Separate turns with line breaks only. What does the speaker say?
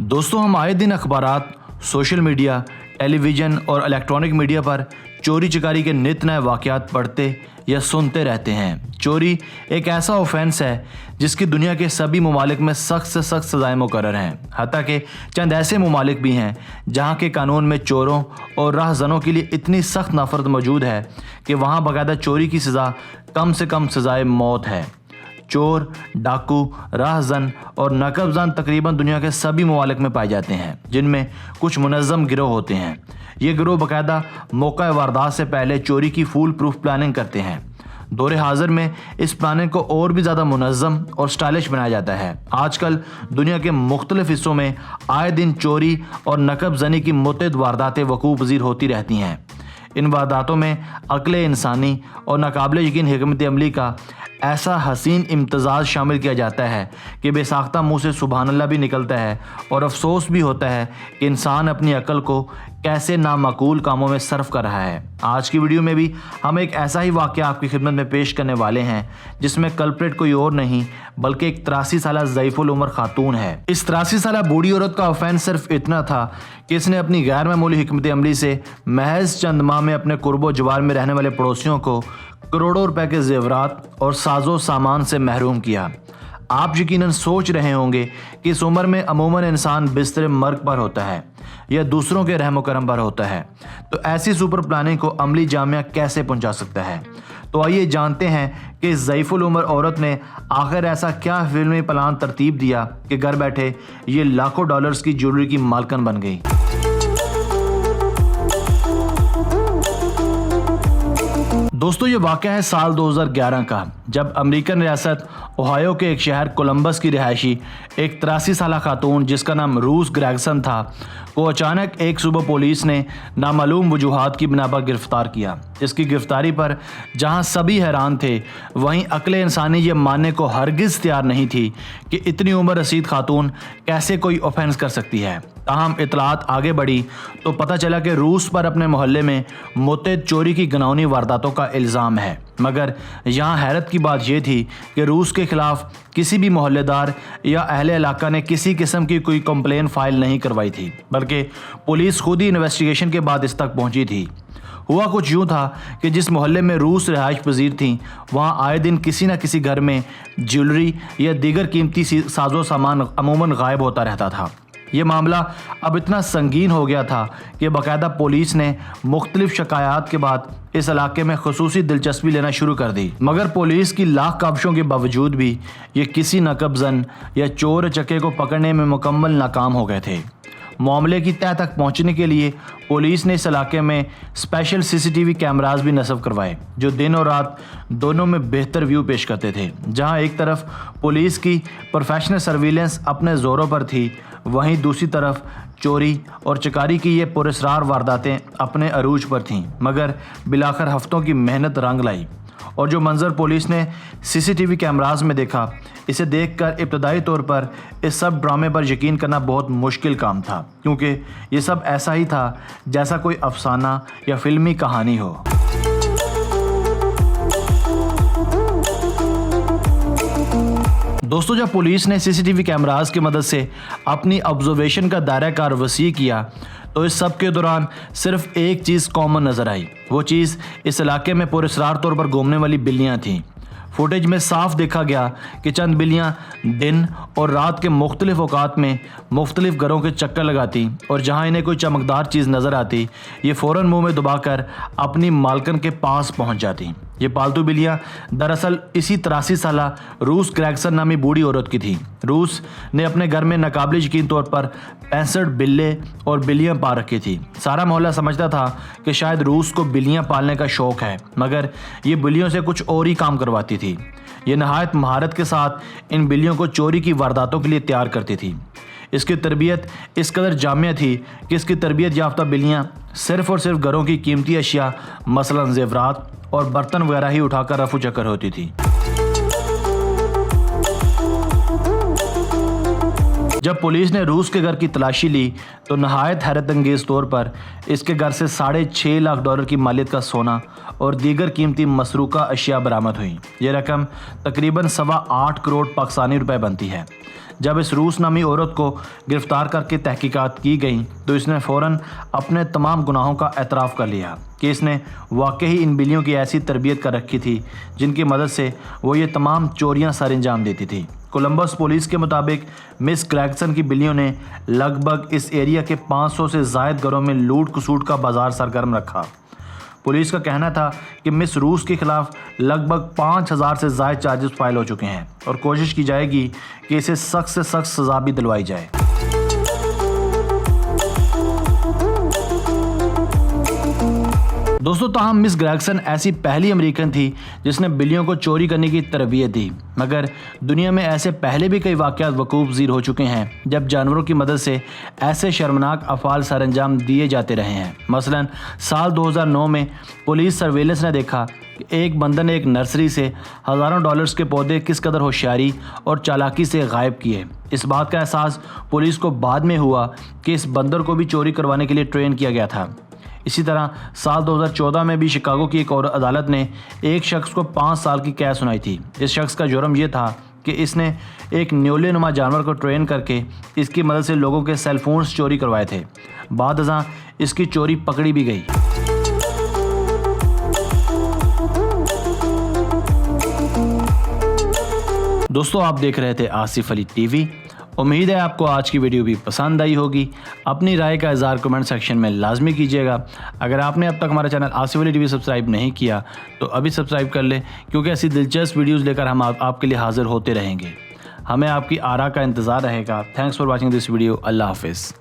दोस्तों, हम आए दिन अखबारात, सोशल मीडिया, टेलीविज़न और इलेक्ट्रॉनिक मीडिया पर चोरी चकारी के नित नए वाक़यात पढ़ते या सुनते रहते हैं। चोरी एक ऐसा ऑफेंस है जिसकी दुनिया के सभी ममालिक में सख्त से सख्त सज़ाएं मुकर्रर हैं। हत्ता कि चंद ऐसे ममालिक भी हैं जहां के कानून में चोरों और राहज़नों के लिए इतनी सख्त नफ़रत मौजूद है कि वहां बाकायदा चोरी की सज़ा कम से कम सज़ाए मौत है। चोर, डाकू, राहज़न और नकबज़न तकरीबन दुनिया के सभी ममालिक में पाए जाते हैं, जिनमें कुछ मुनज़्ज़म गिरोह होते हैं। ये गिरोह बाकायदा मौका वारदात से पहले चोरी की फुल प्रूफ प्लानिंग करते हैं। दौरे हाजिर में इस प्लानिंग को और भी ज़्यादा मुनज़्ज़म और स्टाइलिश बनाया जाता है। आजकल दुनिया के मुख्तलिफ हिस्सों में आए दिन चोरी और नकबज़नी की मुतअद्दिद वारदातें वक़ूअ पज़ीर होती रहती हैं। इन वारदातों में अक्ल इंसानी और नाकाबिल यकीन हिकमत अमली का ऐसा हसीन इम्तज़ाज शामिल किया जाता है कि बेसाख्ता मुँह से सुबहान अल्लाह भी निकलता है और अफसोस भी होता है कि इंसान अपनी अक्ल को कैसे नामाकूल कामों में सर्फ कर रहा है। आज की वीडियो में भी हम एक ऐसा ही वाक़या आपकी खिदमत में पेश करने वाले हैं जिसमें कल्प्रेट कोई और नहीं बल्कि एक 83 साला ज़ईफ़ुल उम्र खातून है। इस 83 साला बूढ़ी औरत का ऑफेंस सिर्फ इतना था कि इसने अपनी गैर मामूली हिकमत अमली से महज चंद माह में अपने कुर्बो जवार में रहने वाले पड़ोसियों को करोड़ों रुपए के जेवरात और साजो सामान से महरूम किया। आप यकीनन सोच रहे होंगे कि इस उम्र में अमूमन इंसान बिस्तर मर्ग पर होता है या दूसरों के रहम करम पर होता है, तो ऐसी सुपर प्लानिंग को अमली जामिया कैसे पहुंचा सकता है। तो आइए जानते हैं कि इस ज़ईफ़ुल उम्र औरत ने आखिर ऐसा क्या फिल्मी प्लान तरतीब दिया कि घर बैठे ये लाखों डॉलर्स की ज्वेलरी की मालकन बन गई। दोस्तों, ये वाक़या है साल 2011 का, जब अमेरिकन रियासत ओहायो के एक शहर कोलंबस की रिहायशी एक 83 साला खातून जिसका नाम रूस ग्रेगसन था को अचानक एक सुबह पुलिस ने नामालूम वजूहात की बिना पर गिरफ्तार किया। इसकी गिरफ्तारी पर जहां सभी हैरान थे, वहीं अक्ल इंसानी ये मानने को हरगिज़ तैयार नहीं थी कि इतनी उम्र रसीद खातून कैसे कोई ऑफेंस कर सकती है। ताहम इतलात आगे बढ़ी तो पता चला कि रूस पर अपने मोहल्ले में मुतअद्दिद चोरी की घिनौनी वारदातों का इल्ज़ाम है। मगर यहाँ हैरत की बात यह थी कि रूस के खिलाफ किसी भी मोहल्लेदार या अहले इलाका ने किसी किस्म की कोई कंप्लेन फाइल नहीं करवाई थी, बल्कि पुलिस खुद ही इन्वेस्टिगेशन के बाद इस तक पहुंची थी। हुआ कुछ यूँ था कि जिस मोहल्ले में रूस रिहाइश पजीर थी, वहाँ आए दिन किसी न किसी घर में ज्वेलरी या दीगर कीमती साजो सामान अमूमन गायब होता रहता था। ये मामला अब इतना संगीन हो गया था कि बाकायदा पुलिस ने मुख्तलिफ शिकायत के बाद इस इलाके में खुसूसी दिलचस्पी लेना शुरू कर दी। मगर पुलिस की लाख काविशों के बावजूद भी ये किसी नकबज़न या चोर चक्के को पकड़ने में मुकम्मल नाकाम हो गए थे। मामले की तह तक पहुंचने के लिए पुलिस ने इस इलाके में स्पेशल सीसीटीवी कैमरास भी नस्ब करवाए, जो दिन और रात दोनों में बेहतर व्यू पेश करते थे। जहां एक तरफ पुलिस की प्रोफेशनल सर्विलेंस अपने ज़ोरों पर थी, वहीं दूसरी तरफ चोरी और चकारी की ये पुरस्रार वारदातें अपने अरूज पर थीं। मगर बिलाखिर हफ्तों की मेहनत रंग लाई और जो मंजर पुलिस ने सीसीटीवी कैमरास में देखा, इसे देखकर इब्तदाई तौर पर इस सब ड्रामे पर यकीन करना बहुत मुश्किल काम था, क्योंकि ये सब ऐसा ही था जैसा कोई अफसाना या फिल्मी कहानी हो। दोस्तों, जब पुलिस ने सीसीटीवी कैमरास की मदद से अपनी ऑब्जर्वेशन का दायरा कार वसी किया तो इस सब के दौरान सिर्फ एक चीज़ कॉमन नज़र आई। वो चीज़ इस इलाके में पुरस्कार तौर पर घूमने वाली बिल्लियाँ थीं। फुटेज में साफ देखा गया कि चंद बिल्लियाँ दिन और रात के मुख्तलिफ औकात में मुख्तलिफ घरों के चक्कर लगाती और जहाँ इन्हें कोई चमकदार चीज़ नज़र आती, ये फ़ौरन मुंह में दबाकर अपनी मालकन के पास पहुँच जाती। ये पालतू बिल्लियाँ दरअसल इसी 83 साला रूस ग्रेगसन नामी बूढ़ी औरत की थी। रूस ने अपने घर में नाकाबिल यकीन तौर पर 65 बिल्ले और बिल्लियाँ पाल रखी थी। सारा मोहल्ला समझता था कि शायद रूस को बिल्लियाँ पालने का शौक़ है, मगर ये बिल्लियों से कुछ और ही काम करवाती थी। ये नहायत महारत के साथ इन बिल्लियों को चोरी की वारदातों के लिए तैयार करती थी। इसकी तरबियत इस कदर जामिया थी कि इसकी तरबियत याफ्ता बिल्लियाँ सिर्फ़ और सिर्फ घरों की कीमती अशिया मसलन जेवरात और बर्तन वगैरह ही उठाकर रफू चक्कर होती थी। जब पुलिस ने रूस के घर की तलाशी ली तो नहायत हैरत अंगेज़ तौर पर इसके घर से $6.5 लाख की मालियत का सोना और दीगर कीमती मसरूका अशिया बरामद हुई। ये रकम तकरीबन 8.25 करोड़ पाकिस्तानी रुपए बनती है। जब इस रूस नामी औरत को गिरफ्तार करके तहकीकात की गई तो इसने फ़ौरन अपने तमाम गुनाहों का एतराफ़ कर लिया कि इसने वाकई ही इन बिल्लियों की ऐसी तरबियत कर रखी थी जिनकी मदद से वो ये तमाम चोरियां सर अंजाम देती थी। कोलंबस पुलिस के मुताबिक मिस ग्रेगसन की बिल्लियों ने लगभग इस एरिया के 500 से ज़ायद घरों में लूट खसूट का बाजार सरगर्म रखा। पुलिस का कहना था कि मिस रूस के खिलाफ लगभग 5000 से ज़ायद चार्जेस फाइल हो चुके हैं और कोशिश की जाएगी कि इसे सख्त से सख्त सज़ा भी दिलवाई जाए। दोस्तों, ताहम मिस ग्रेगसन ऐसी पहली अमेरिकन थी जिसने बिल्लियों को चोरी करने की तरबियत दी, मगर दुनिया में ऐसे पहले भी कई वाक़यात वकूफ़ ज़ीर हो चुके हैं जब जानवरों की मदद से ऐसे शर्मनाक अफ़ाल सर अंजाम दिए जाते रहे हैं। मसलन साल 2009 में पुलिस सर्वेलेंस ने देखा कि एक बंदर ने एक नर्सरी से हज़ारों डॉलर्स के पौधे किस कदर होशियारी और चालाकी से गायब किए। इस बात का एहसास पुलिस को बाद में हुआ कि इस बंदर को भी चोरी करवाने के लिए ट्रेन किया गया था। इसी तरह साल 2014 में भी शिकागो की एक और अदालत ने एक शख्स को 5 साल की कैद सुनाई थी। इस शख्स का जुर्म यह था कि इसने एक न्योले नुमा जानवर को ट्रेन करके इसकी मदद से लोगों के सेलफोन्स चोरी करवाए थे। बाद इसकी चोरी पकड़ी भी गई। दोस्तों, आप देख रहे थे आसिफ अली टीवी। उम्मीद है आपको आज की वीडियो भी पसंद आई होगी। अपनी राय का इज़हार कमेंट सेक्शन में लाजमी कीजिएगा। अगर आपने अब तक हमारा channel Asif Ali TV subscribe नहीं किया तो अभी सब्सक्राइब कर ले, क्योंकि ऐसी दिलचस्प वीडियोज़ लेकर हम आपके लिए हाजिर होते रहेंगे। हमें आपकी आरा का इंतज़ार रहेगा। Thanks for watching this video. अल्लाह हाफिज़।